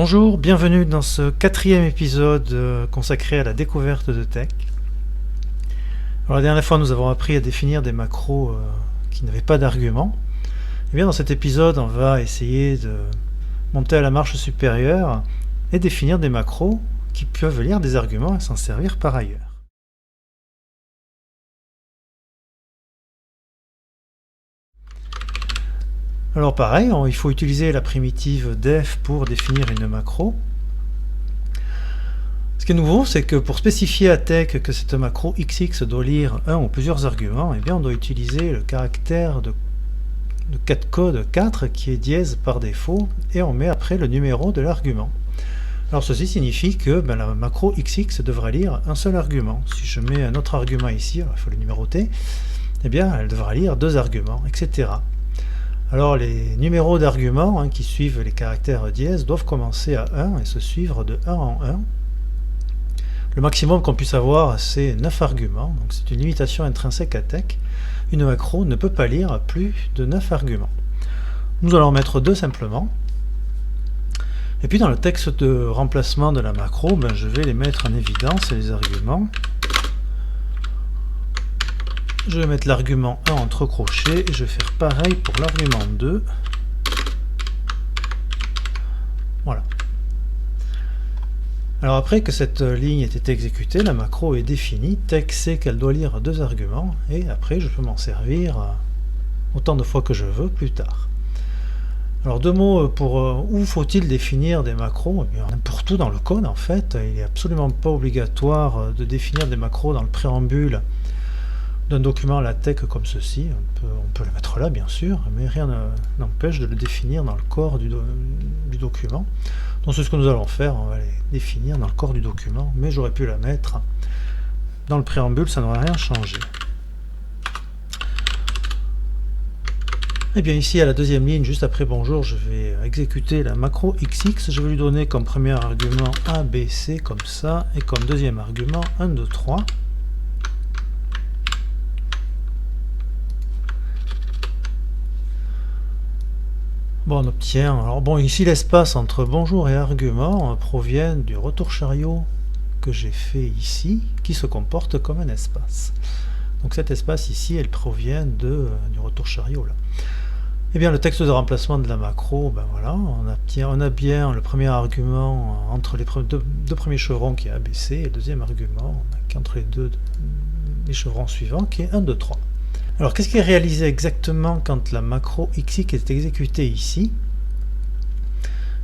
Bonjour, bienvenue dans ce quatrième épisode consacré à la découverte de TeX. Alors, la dernière fois, nous avons appris à définir des macros qui n'avaient pas d'arguments. Et bien, dans cet épisode, on va essayer de monter à la marche supérieure et définir des macros qui peuvent lire des arguments et s'en servir par ailleurs. Alors pareil, il faut utiliser la primitive def pour définir une macro. Ce qui est nouveau, c'est que pour spécifier à TeX que cette macro XX doit lire un ou plusieurs arguments, eh bien on doit utiliser le caractère de code 4 qui est dièse par défaut, et on met après le numéro de l'argument. Alors ceci signifie que la macro XX devra lire un seul argument. Si je mets un autre argument ici, alors il faut le numéroter, eh bien elle devra lire deux arguments, etc. Alors les numéros d'arguments qui suivent les caractères dièse doivent commencer à 1 et se suivre de 1 en 1. Le maximum qu'on puisse avoir, c'est 9 arguments, donc c'est une limitation intrinsèque à TeX. Une macro ne peut pas lire plus de 9 arguments. Nous allons mettre 2 simplement. Et puis dans le texte de remplacement de la macro, je vais les mettre en évidence, les arguments. Je vais mettre l'argument 1 entre crochets et je vais faire pareil pour l'argument 2. Voilà. Alors après que cette ligne ait été exécutée, la macro est définie, TeX sait qu'elle doit lire deux arguments, et après je peux m'en servir autant de fois que je veux plus tard. Alors deux mots pour où faut-il définir des macros? Eh bien, n'importe où dans le code en fait, il n'est absolument pas obligatoire de définir des macros dans le préambule d'un document LaTeX comme ceci. On peut le mettre là bien sûr, mais rien n'empêche de le définir dans le corps du document. Donc c'est ce que nous allons faire, on va les définir dans le corps du document, mais j'aurais pu la mettre dans le préambule, ça n'aurait rien changé. Et bien ici à la deuxième ligne, juste après bonjour, je vais exécuter la macro XX, je vais lui donner comme premier argument A, B, C comme ça, et comme deuxième argument 1, 2, 3. Bon, on obtient, alors bon, ici l'espace entre bonjour et argument provient du retour chariot que j'ai fait ici, qui se comporte comme un espace. Donc cet espace ici, elle provient du retour chariot là. Et bien le texte de remplacement de la macro, voilà, on a bien le premier argument entre les deux premiers chevrons qui est ABC, et le deuxième argument entre les chevrons suivants qui est 1, 2, 3. Alors qu'est-ce qui est réalisé exactement quand la macro XX est exécutée ici?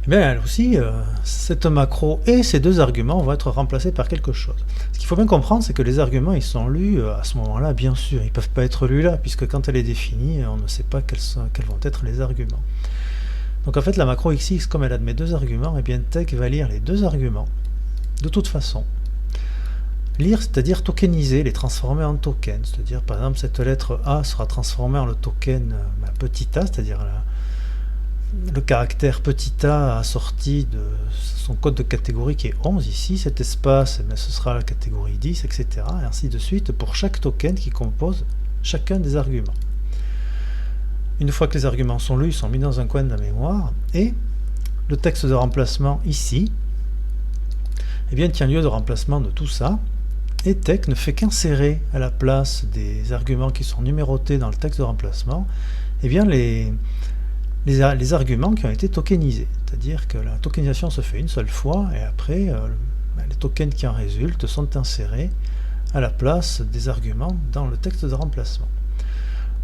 Eh bien elle aussi, cette macro et ces deux arguments vont être remplacés par quelque chose. Ce qu'il faut bien comprendre, c'est que les arguments ils sont lus à ce moment-là, bien sûr, ils ne peuvent pas être lus là, puisque quand elle est définie, on ne sait pas quels vont être les arguments. Donc en fait la macro XX, comme elle admet deux arguments, eh bien TeX va lire les deux arguments, de toute façon. Lire, c'est-à-dire tokeniser, les transformer en tokens, c'est-à-dire par exemple cette lettre A sera transformée en le token petit a, c'est-à-dire le caractère petit a assorti de son code de catégorie qui est 11 ici, cet espace ce sera la catégorie 10, etc. et ainsi de suite pour chaque token qui compose chacun des arguments. Une fois que les arguments sont lus, ils sont mis dans un coin de la mémoire, et le texte de remplacement ici, eh bien, tient lieu de remplacement de tout ça, et TeX ne fait qu'insérer à la place des arguments qui sont numérotés dans le texte de remplacement, eh bien les arguments qui ont été tokenisés. C'est-à-dire que la tokenisation se fait une seule fois, et après, les tokens qui en résultent sont insérés à la place des arguments dans le texte de remplacement.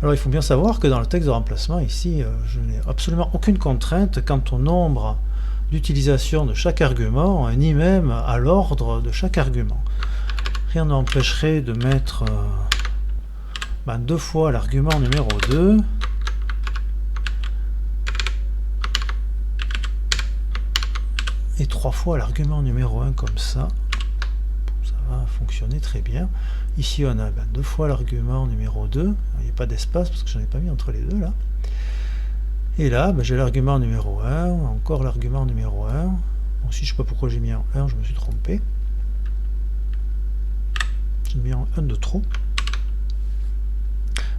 Alors il faut bien savoir que dans le texte de remplacement, ici, je n'ai absolument aucune contrainte quant au nombre d'utilisation de chaque argument, ni même à l'ordre de chaque argument. Rien n'empêcherait de mettre deux fois l'argument numéro 2, et 3 fois l'argument numéro 1 comme ça. Ça va fonctionner très bien. Ici on a 2 fois l'argument numéro 2, il n'y a pas d'espace parce que je n'en ai pas mis entre les deux là. Et là j'ai l'argument numéro 1, encore l'argument numéro 1. Bon, si je ne sais pas pourquoi j'ai mis en 1, je me suis trompé. J'ai mis en 1 de trop.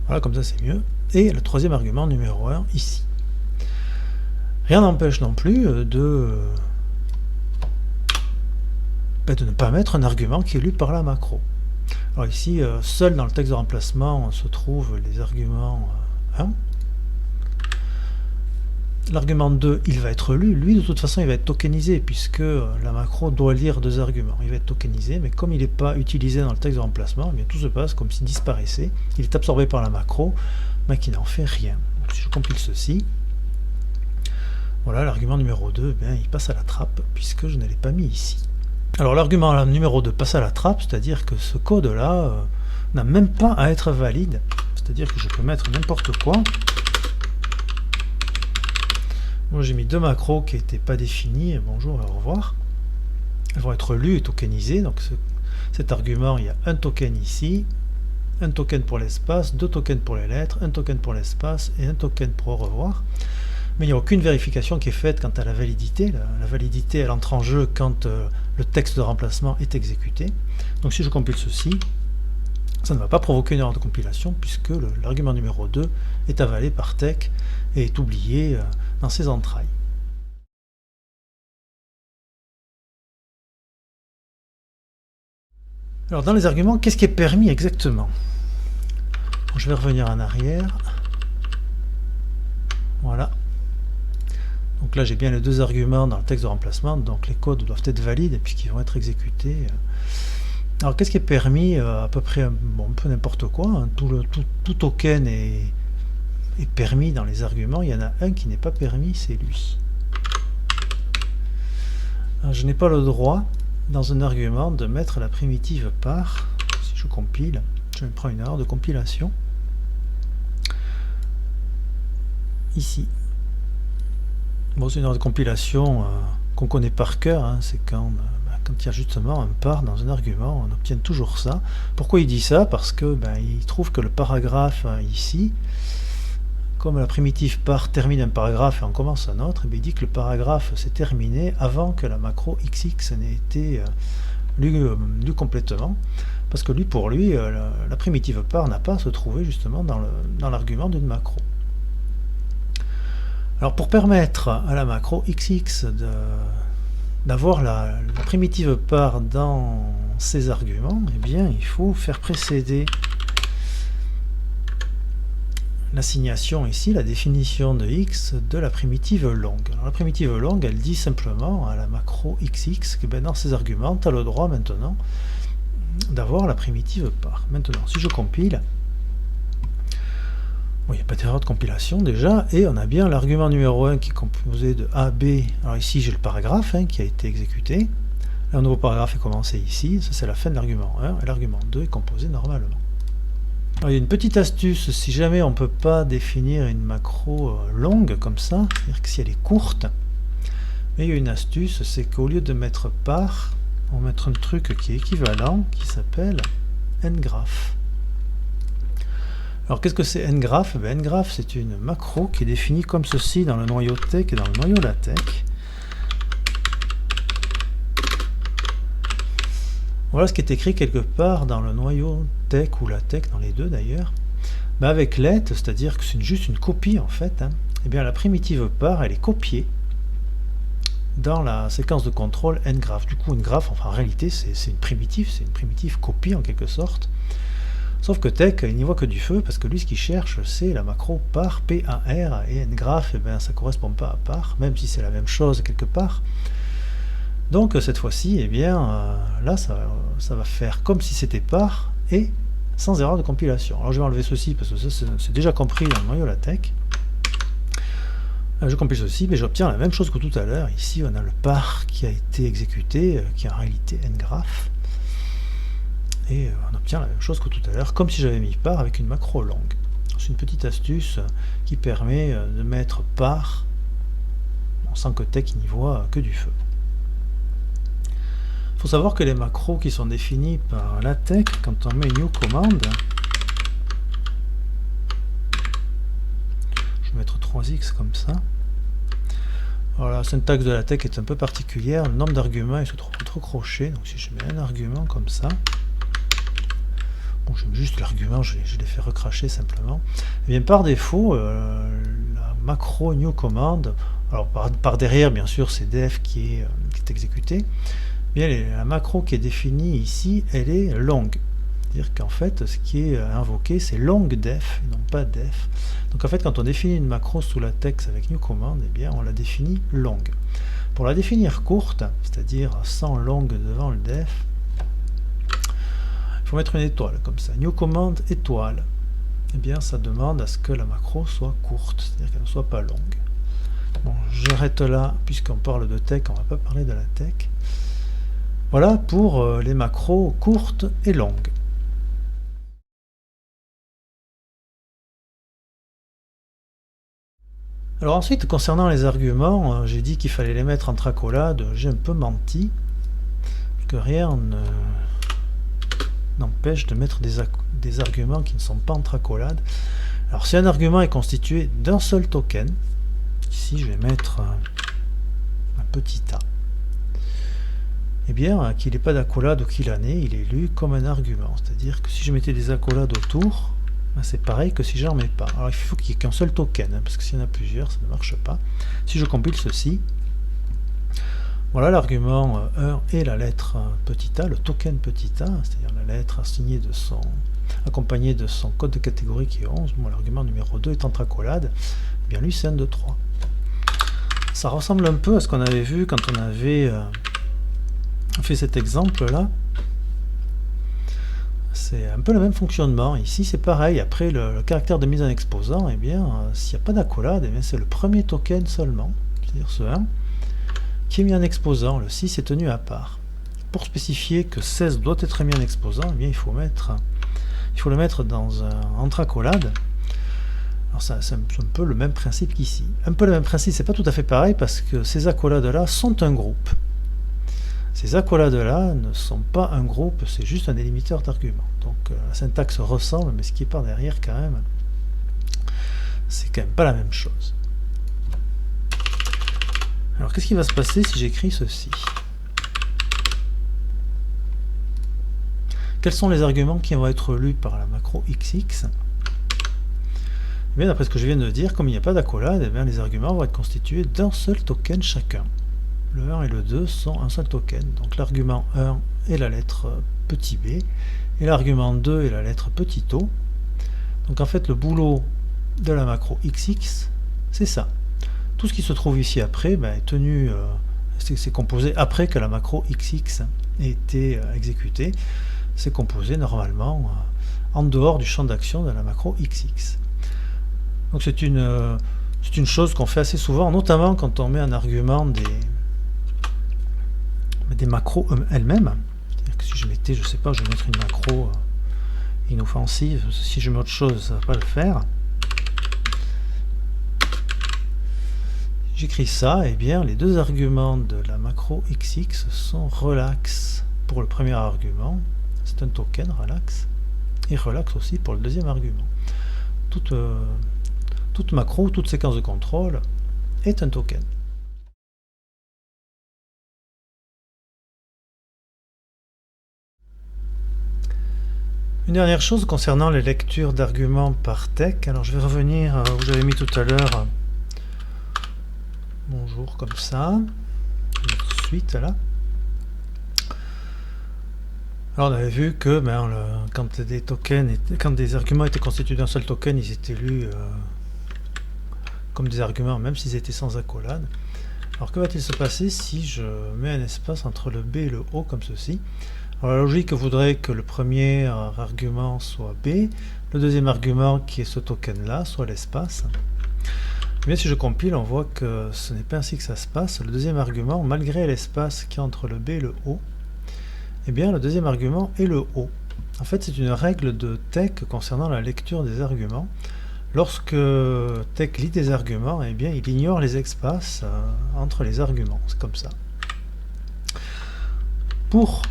Voilà, comme ça c'est mieux. Et le troisième argument numéro 1 ici. Rien n'empêche non plus de de ne pas mettre un argument qui est lu par la macro. Alors ici, seul dans le texte de remplacement se trouvent les arguments 1. L'argument 2, il va être lu. Lui, de toute façon, il va être tokenisé, puisque la macro doit lire 2 arguments. Il va être tokenisé, mais comme il n'est pas utilisé dans le texte de remplacement, eh bien, tout se passe comme s'il disparaissait. Il est absorbé par la macro, mais qui n'en fait rien. Donc, si je compile ceci, voilà, l'argument numéro 2, eh bien, il passe à la trappe, puisque je ne l'ai pas mis ici. Alors, l'argument numéro 2 passe à la trappe, c'est-à-dire que ce code-là n'a même pas à être valide. C'est-à-dire que je peux mettre n'importe quoi. Moi j'ai mis 2 macros qui n'étaient pas définis, bonjour et au revoir. Elles vont être lues et tokenisées, donc cet argument, il y a un token ici, un token pour l'espace, 2 tokens pour les lettres, un token pour l'espace et un token pour au revoir. Mais il n'y a aucune vérification qui est faite quant à la validité. La validité, elle entre en jeu quand le texte de remplacement est exécuté. Donc si je compile ceci, ça ne va pas provoquer une erreur de compilation puisque l'argument numéro 2 est avalé par tech et est oublié dans ses entrailles. Alors dans les arguments, qu'est-ce qui est permis exactement? Je vais revenir en arrière. Voilà. Donc là j'ai bien les 2 arguments dans le texte de remplacement, donc les codes doivent être valides puisqu'ils vont être exécutés. Alors qu'est-ce qui est permis? À peu près un peu n'importe quoi, hein. Tout token est permis dans les arguments. Il y en a un qui n'est pas permis, c'est lui. Alors, je n'ai pas le droit dans un argument de mettre la primitive par. Si je compile, je me prends une erreur de compilation ici. Bon, c'est une erreur de compilation qu'on connaît par cœur, hein. C'est quand il y a justement un par dans un argument, on obtient toujours ça. Pourquoi il dit ça? Parce que il trouve que le paragraphe ici, comme la primitive par termine un paragraphe et en commence un autre, il dit que le paragraphe s'est terminé avant que la macro XX n'ait été lue complètement, parce que pour lui, la primitive par n'a pas à se trouver justement dans l'argument d'une macro. Alors pour permettre à la macro XX d'avoir la primitive par dans ses arguments, eh bien il faut faire précéder l'assignation ici, la définition de x de la primitive longue. Alors la primitive longue, elle dit simplement à la macro XX que dans ses arguments, tu as le droit maintenant d'avoir la primitive par. Maintenant, si je compile, bon, il n'y a pas d'erreur de compilation déjà, et on a bien l'argument numéro 1 qui est composé de A, B. Alors ici, j'ai le paragraphe qui a été exécuté. Là, un nouveau paragraphe est commencé ici, ça c'est la fin de l'argument 1, et l'argument 2 est composé normalement. Alors, il y a une petite astuce, si jamais on ne peut pas définir une macro longue comme ça, c'est-à-dire que si elle est courte, mais il y a une astuce, c'est qu'au lieu de mettre par, on va mettre un truc qui est équivalent, qui s'appelle ngraph. Alors qu'est-ce que c'est ngraph? Ngraph, c'est une macro qui est définie comme ceci dans le noyau tech et dans le noyau LaTeX. Voilà ce qui est écrit quelque part dans le noyau tech ou LaTeX, dans les deux d'ailleurs. Mais avec let, c'est-à-dire que c'est juste une copie en fait, et bien la primitive par, elle est copiée dans la séquence de contrôle ngraph. Du coup, ngraph, enfin en réalité, c'est une primitive copie en quelque sorte. Sauf que tech, il n'y voit que du feu, parce que lui, ce qu'il cherche, c'est la macro par, par, et ngraph, ça ne correspond pas à par, même si c'est la même chose quelque part. Donc cette fois-ci, là, ça va faire comme si c'était par, et sans erreur de compilation. Alors je vais enlever ceci, parce que ça, c'est déjà compris dans le noyau LaTeX. Je compile ceci, mais j'obtiens la même chose que tout à l'heure. Ici, on a le par qui a été exécuté, qui est en réalité ngraph. Et on obtient la même chose que tout à l'heure, comme si j'avais mis par avec une macro longue. C'est une petite astuce qui permet de mettre par sans que tech n'y voit que du feu. Il faut savoir que les macros qui sont définis par LaTeX, quand on met new command, je vais mettre 3x comme ça. Alors la syntaxe de LaTeX est un peu particulière, le nombre d'arguments se trouve trop crochet, donc si je mets un argument comme ça, bon, j'aime juste l'argument, je l'ai fait recracher simplement, et bien par défaut, la macro new command, alors par derrière bien sûr c'est def qui est exécuté, Bien, la macro qui est définie ici, elle est longue. C'est-à-dire qu'en fait, ce qui est invoqué, c'est long-def, et non pas def. Donc en fait, quand on définit une macro sous la text avec new command, eh bien, on la définit longue. Pour la définir courte, c'est-à-dire sans longue devant le def, il faut mettre une étoile comme ça. New command étoile. Eh bien, ça demande à ce que la macro soit courte, c'est-à-dire qu'elle ne soit pas longue. Bon, j'arrête là, puisqu'on parle de tech, on ne va pas parler de la tech. Voilà pour les macros courtes et longues. Alors ensuite, concernant les arguments, j'ai dit qu'il fallait les mettre entre accolades, j'ai un peu menti, que rien n'empêche de mettre des arguments qui ne sont pas entre accolades. Alors si un argument est constitué d'un seul token, ici je vais mettre un petit a, eh bien qu'il n'ait pas d'accolade ou qu'il en ait, il est lu comme un argument. C'est-à-dire que si je mettais des accolades autour, c'est pareil que si j'en mets pas. Alors il faut qu'il n'y ait qu'un seul token, parce que s'il y en a plusieurs, ça ne marche pas. Si je compile ceci, voilà l'argument 1 et la lettre petit a, le token petit a, c'est-à-dire la lettre accompagnée de son code de catégorie qui est 11. Bon, l'argument numéro 2 est entre accolades, eh bien lui c'est 1, 2, 3. Ça ressemble un peu à ce qu'on avait vu quand on avait fait cet exemple-là. C'est un peu le même fonctionnement. Ici, c'est pareil. Après, le caractère de mise en exposant, eh bien, s'il n'y a pas d'accolade, eh bien, c'est le premier token seulement, c'est-à-dire ce 1, qui est mis en exposant. Le 6 est tenu à part. Pour spécifier que 16 doit être mis en exposant, eh bien, il faut le mettre dans un entre-accolade. Alors, c'est un peu le même principe qu'ici. Un peu le même principe, c'est pas tout à fait pareil, parce que ces accolades-là sont un groupe. Ces accolades-là ne sont pas un groupe, c'est juste un délimiteur d'arguments. Donc la syntaxe ressemble, mais ce qui est par derrière quand même, c'est quand même pas la même chose. Alors qu'est-ce qui va se passer si j'écris ceci? Quels sont les arguments qui vont être lus par la macro XX? Eh bien, d'après ce que je viens de dire, comme il n'y a pas d'accolade, eh bien, les arguments vont être constitués d'un seul token chacun. Le 1 et le 2 sont un seul token. Donc l'argument 1 est la lettre petit b, et l'argument 2 est la lettre petit o. Donc en fait, le boulot de la macro XX, c'est ça. Tout ce qui se trouve ici après est tenu, c'est composé après que la macro XX ait été exécutée. C'est composé normalement en dehors du champ d'action de la macro XX. Donc c'est une chose qu'on fait assez souvent, notamment quand on met en argument des macros elles-mêmes. C'est-à-dire que si je mettais, je sais pas, je vais mettre une macro inoffensive, si je mets autre chose, ça ne va pas le faire. J'écris ça, et bien les deux arguments de la macro XX sont relax pour le premier argument, c'est un token relax, et relax aussi pour le deuxième argument. Toute macro, toute séquence de contrôle est un token. Une dernière chose concernant les lectures d'arguments par tech. Alors je vais revenir où j'avais mis tout à l'heure bonjour comme ça, suite là. Alors on avait vu que quand des arguments étaient constitués d'un seul token, ils étaient lus comme des arguments, même s'ils étaient sans accolade. Alors que va-t-il se passer si je mets un espace entre le B et le O comme ceci? Alors la logique voudrait que le premier argument soit B, le deuxième argument qui est ce token là soit l'espace. Mais si je compile, on voit que ce n'est pas ainsi que ça se passe. Le deuxième argument, malgré l'espace qui est entre le B et le O, eh bien le deuxième argument est le O. En fait, c'est une règle de tech concernant la lecture des arguments. Lorsque tech lit des arguments, eh bien il ignore les espaces entre les arguments. C'est comme ça. Pour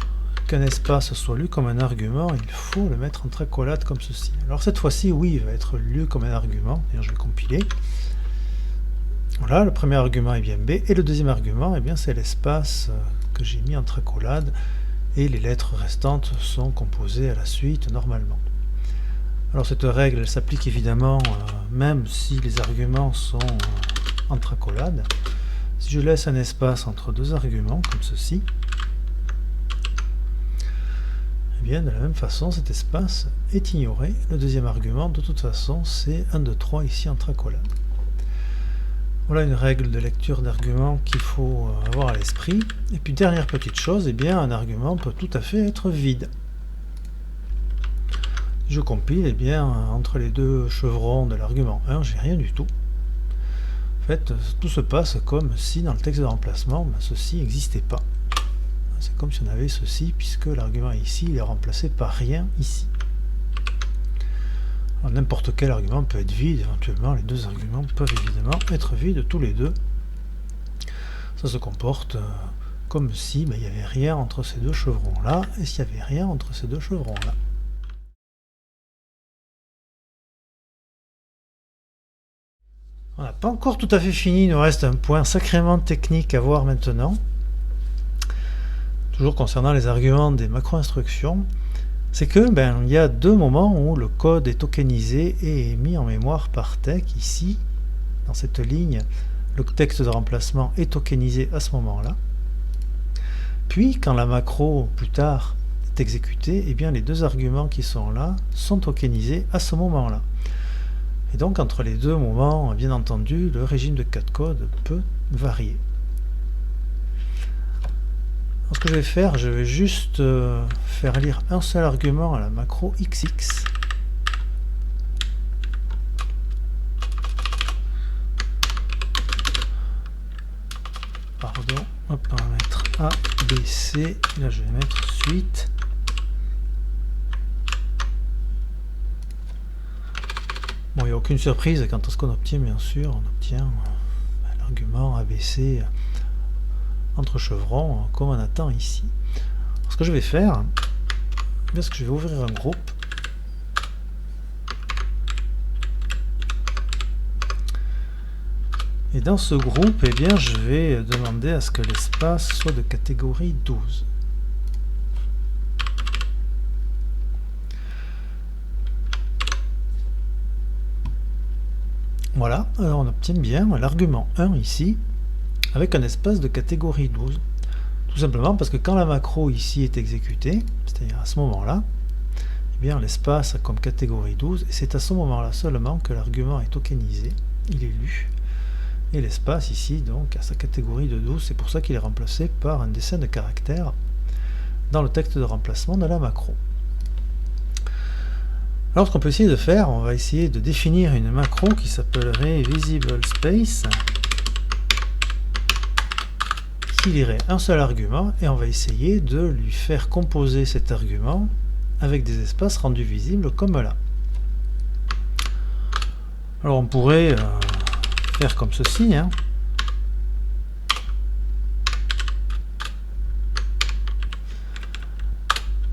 qu'un espace soit lu comme un argument, il faut le mettre entre accolades comme ceci. Alors cette fois-ci, oui, il va être lu comme un argument. D'ailleurs, je vais compiler. Voilà, le premier argument est bien B, et le deuxième argument, eh bien, c'est l'espace que j'ai mis entre accolades, et les lettres restantes sont composées à la suite normalement. Alors cette règle, elle s'applique évidemment même si les arguments sont entre accolades. Si je laisse un espace entre deux arguments, comme ceci, et bien de la même façon cet espace est ignoré. Le deuxième argument de toute façon c'est 1, 2, 3 ici entre accolades. Voilà une règle de lecture d'arguments qu'il faut avoir à l'esprit. Et puis dernière petite chose, eh bien un argument peut tout à fait être vide. Si je compile, eh bien entre les deux chevrons de l'argument 1, j'ai rien du tout. En fait, tout se passe comme si dans le texte de remplacement, ceci n'existait pas. C'est comme si on avait ceci, puisque l'argument ici, il est remplacé par rien ici. N'importe quel argument peut être vide, éventuellement les deux arguments peuvent évidemment être vides tous les deux. Ça se comporte comme si il n'y avait rien entre ces deux chevrons-là, et s'il n'y avait rien entre ces deux chevrons-là. On n'a pas encore tout à fait fini, il nous reste un point sacrément technique à voir maintenant. Toujours concernant les arguments des macro-instructions, c'est que il y a deux moments où le code est tokenisé et est mis en mémoire par TEC. Ici, dans cette ligne, le texte de remplacement est tokenisé à ce moment-là. Puis, quand la macro, plus tard, est exécutée, eh bien les deux arguments qui sont là sont tokenisés à ce moment-là. Et donc, entre les deux moments, bien entendu, le régime de code peut varier. Alors, ce que je vais faire, je vais juste faire lire un seul argument à la macro XX. Pardon, hop, on va mettre A, B, C, et là je vais mettre suite. Bon, il n'y a aucune surprise quant à ce qu'on obtient, bien sûr, on obtient l'argument ABC entre chevrons, comme on attend ici. Alors, ce que je vais faire, c'est que je vais ouvrir un groupe. Et dans ce groupe, eh bien, je vais demander à ce que l'espace soit de catégorie 12. Voilà, alors on obtient bien l'argument 1 ici, avec un espace de catégorie 12. Tout simplement parce que quand la macro ici est exécutée, c'est-à-dire à ce moment-là, eh bien l'espace a comme catégorie 12, et c'est à ce moment-là seulement que l'argument est tokenisé, il est lu. Et l'espace ici, donc, a sa catégorie de 12, c'est pour ça qu'il est remplacé par un dessin de caractère dans le texte de remplacement de la macro. Alors ce qu'on peut essayer de faire, on va essayer de définir une macro qui s'appellerait visible space, qui lirait un seul argument, et on va essayer de lui faire composer cet argument avec des espaces rendus visibles comme là. Alors on pourrait faire comme ceci,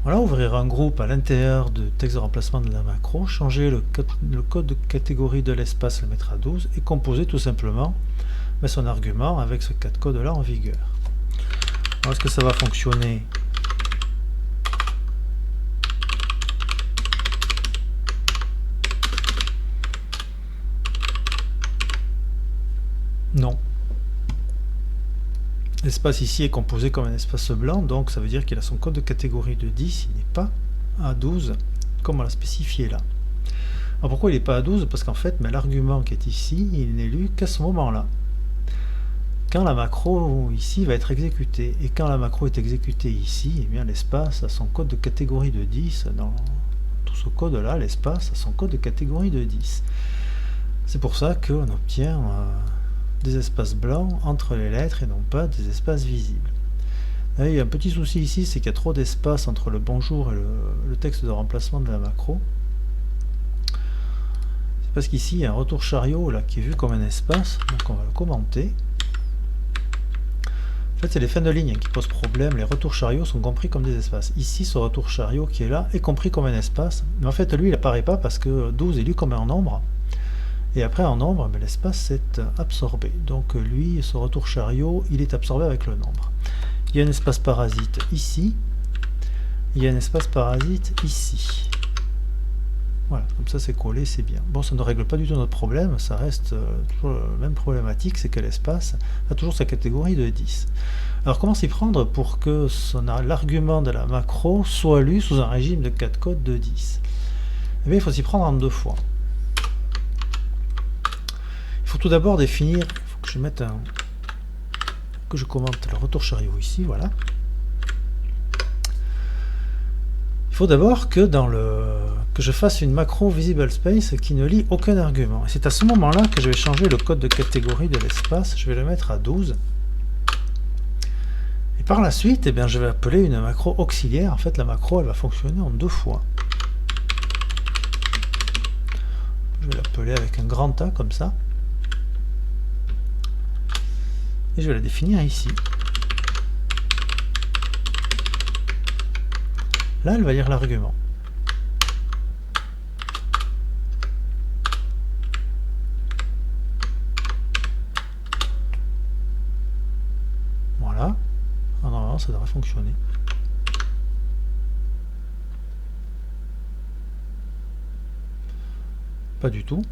Voilà, ouvrir un groupe à l'intérieur du texte de remplacement de la macro, changer le code de catégorie de l'espace, le mettre à 12, et composer tout simplement son argument avec ce cas de code là en vigueur. Alors est-ce que ça va fonctionner? Non. L'espace ici est composé comme un espace blanc, donc ça veut dire qu'il a son code de catégorie de 10, il n'est pas à 12, comme on l'a spécifié là. Alors pourquoi il n'est pas à 12? Parce qu'en fait, l'argument qui est ici, il n'est lu qu'à ce moment-là. Quand la macro ici va être exécutée, et quand la macro est exécutée ici, eh bien l'espace a son code de catégorie de 10, dans tout ce code-là, l'espace a son code de catégorie de 10. C'est pour ça qu'on obtient des espaces blancs entre les lettres et non pas des espaces visibles. Là, il y a un petit souci ici, c'est qu'il y a trop d'espace entre le bonjour et le texte de remplacement de la macro. C'est parce qu'ici il y a un retour chariot là, qui est vu comme un espace, donc on va le commenter. En fait, c'est les fins de ligne qui posent problème, les retours chariots sont compris comme des espaces. Ici, ce retour chariot qui est là est compris comme un espace, mais en fait lui il apparaît pas parce que 12 est lu comme un nombre. Et après en nombre, l'espace s'est absorbé. Donc lui, ce retour chariot, il est absorbé avec le nombre. Il y a un espace parasite ici. Il y a un espace parasite ici. Voilà, comme ça c'est collé, c'est bien. Bon, ça ne règle pas du tout notre problème, ça reste toujours la même problématique, c'est que l'espace a toujours sa catégorie de 10. Alors comment s'y prendre pour que l'argument de la macro soit lu sous un régime de 4 codes de 10? Eh bien, il faut s'y prendre en 2 fois. Il faut tout d'abord définir, il faut que je mette que je commente le retour chariot ici, voilà. Il faut d'abord que je fasse une macro visible space qui ne lit aucun argument. Et c'est à ce moment-là que je vais changer le code de catégorie de l'espace, je vais le mettre à 12. Et par la suite, eh bien, je vais appeler une macro auxiliaire. En fait, la macro, elle va fonctionner en 2 fois. Je vais l'appeler avec un grand A comme ça. Et je vais la définir ici. Là, elle va lire l'argument. Voilà. Normalement, ça devrait fonctionner. Pas du tout.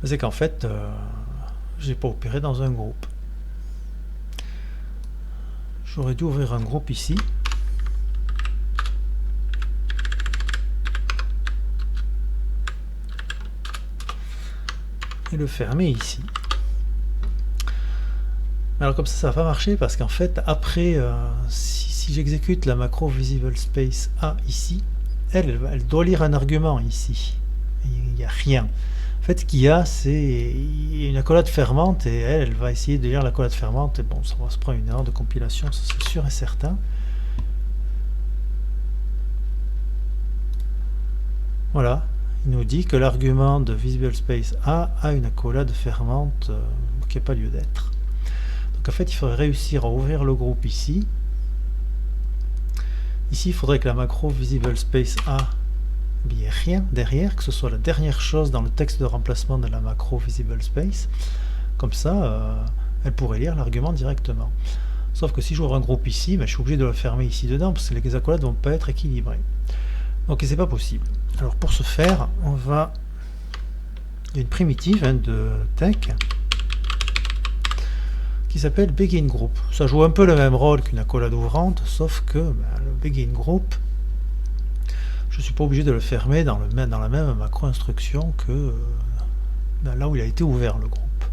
C'est qu'en fait, j'ai pas opéré dans un groupe. J'aurais dû ouvrir un groupe ici. Et le fermer ici. Alors comme ça va pas marcher parce qu'en fait, après, si j'exécute la macro visible space A ici, elle doit lire un argument ici. Il n'y a rien. En fait, ce qu'il y a, c'est une accolade fermante et elle va essayer de lire l'accolade fermante. Et bon, ça va se prendre une erreur de compilation, ça c'est sûr et certain. Voilà, il nous dit que l'argument de visible space A a une accolade fermante qui n'a pas lieu d'être. Donc en fait, il faudrait réussir à ouvrir le groupe ici. Ici, il faudrait que la macro visible space A, il n'y ait rien derrière, que ce soit la dernière chose dans le texte de remplacement de la macro visible space. Comme ça, elle pourrait lire l'argument directement. Sauf que si j'ouvre un groupe ici, ben, je suis obligé de le fermer ici dedans parce que les accolades ne vont pas être équilibrées. Donc c'est pas possible. Alors pour ce faire, on va... Il y a une primitive de tech qui s'appelle begin group. Ça joue un peu le même rôle qu'une accolade ouvrante, sauf que ben, le begin group, je ne suis pas obligé de le fermer dans la même macro instruction que là où il a été ouvert le groupe.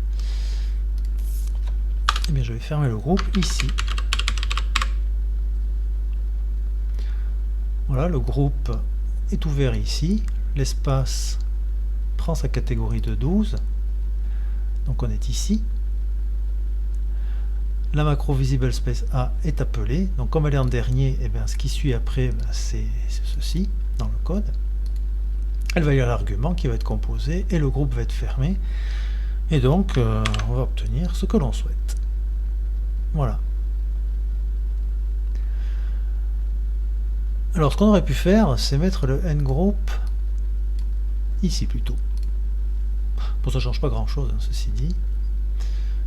Et bien je vais fermer le groupe ici. Voilà, le groupe est ouvert ici. L'espace prend sa catégorie de 12. Donc on est ici. La macro visible space A est appelée. Donc comme elle est en dernier, et bien, ce qui suit après, ben, c'est ceci dans le code. Elle va lire l'argument qui va être composé et le groupe va être fermé. Et donc on va obtenir ce que l'on souhaite. Voilà. Alors ce qu'on aurait pu faire, c'est mettre le ngroup ici plutôt. Bon, ça ne change pas grand chose, hein, ceci dit.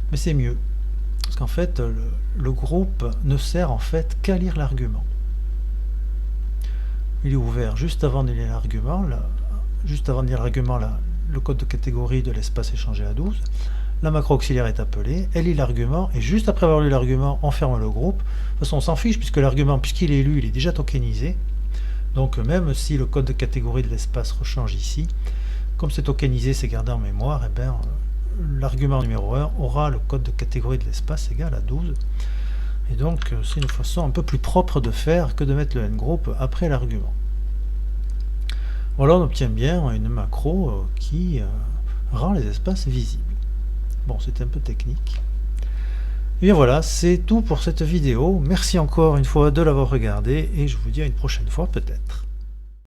Mais c'est mieux. Parce qu'en fait, le groupe ne sert en fait qu'à lire l'argument. Il est ouvert juste avant de lire l'argument. Juste avant de lire l'argument, le code de catégorie de l'espace est changé à 12. La macro auxiliaire est appelée, elle lit l'argument, et juste après avoir lu l'argument, on ferme le groupe. De toute façon, on s'en fiche, puisque l'argument, puisqu'il est lu, il est déjà tokenisé. Donc même si le code de catégorie de l'espace rechange ici, comme c'est tokenisé, c'est gardé en mémoire, et bien l'argument numéro 1 aura le code de catégorie de l'espace égal à 12. Et donc c'est une façon un peu plus propre de faire que de mettre le ngroup après l'argument. Voilà, on obtient bien une macro qui rend les espaces visibles. Bon, c'était un peu technique. Et bien voilà, c'est tout pour cette vidéo. Merci encore une fois de l'avoir regardé et je vous dis à une prochaine fois peut-être.